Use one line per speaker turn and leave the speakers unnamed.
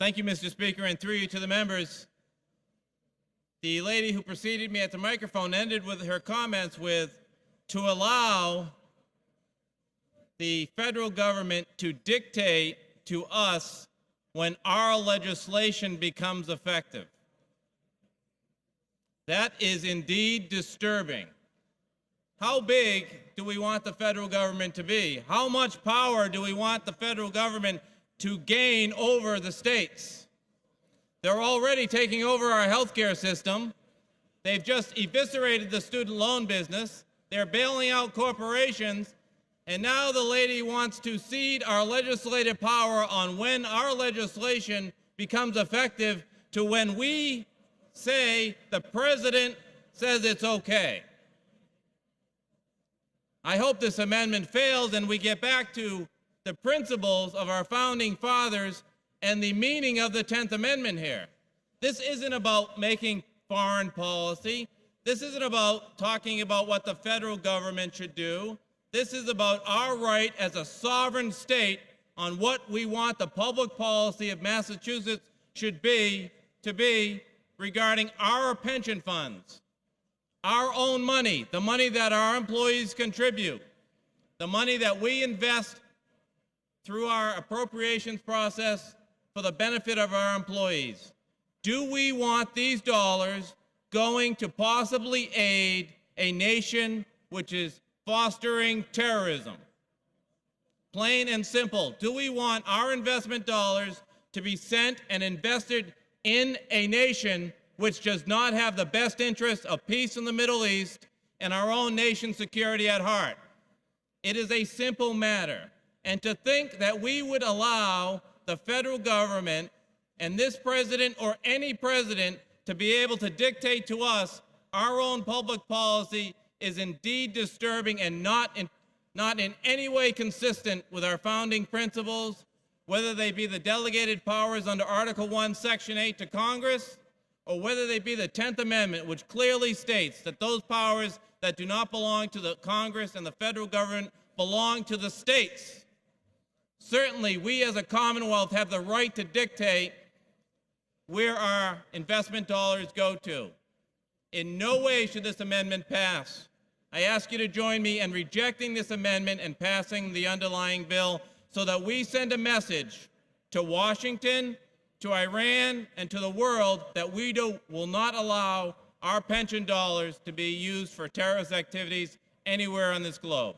Thank you, Mr. Speaker, and through you to the members. The lady who preceded me at the microphone ended with her comments with, to allow the federal government to dictate to us when our legislation becomes effective. That is indeed disturbing. How big do we want the federal government to be? How much power do we want the federal government to gain over the states? They're already taking over our healthcare system. They've just eviscerated the student loan business. They're bailing out corporations. And now the lady wants to cede our legislative power on when our legislation becomes effective to when we say the president says it's okay. I hope this amendment fails and we get back to the principles of our founding fathers and the meaning of the 10th Amendment here. This isn't about making foreign policy. This isn't about talking about what the federal government should do. This is about our right as a sovereign state on what we want the public policy of Massachusetts should be, regarding our pension funds, our own money, the money that our employees contribute, the money that we invest through our appropriations process for the benefit of our employees. Do we want these dollars going to possibly aid a nation which is fostering terrorism? Plain and simple. Do we want our investment dollars to be sent and invested in a nation which does not have the best interests of peace in the Middle East and our own nation's security at heart? It is a simple matter. And to think that we would allow the federal government and this president or any president to be able to dictate to us our own public policy is indeed disturbing and not in any way consistent with our founding principles, whether they be the delegated powers under Article 1, Section 8 to Congress, or whether they be the 10th Amendment, which clearly states that those powers that do not belong to the Congress and the federal government belong to the states. Certainly, we as a Commonwealth have the right to dictate where our investment dollars go to. In no way should this amendment pass. I ask you to join me in rejecting this amendment and passing the underlying bill so that we send a message to Washington, to Iran, and to the world that we will not allow our pension dollars to be used for terrorist activities anywhere on this globe.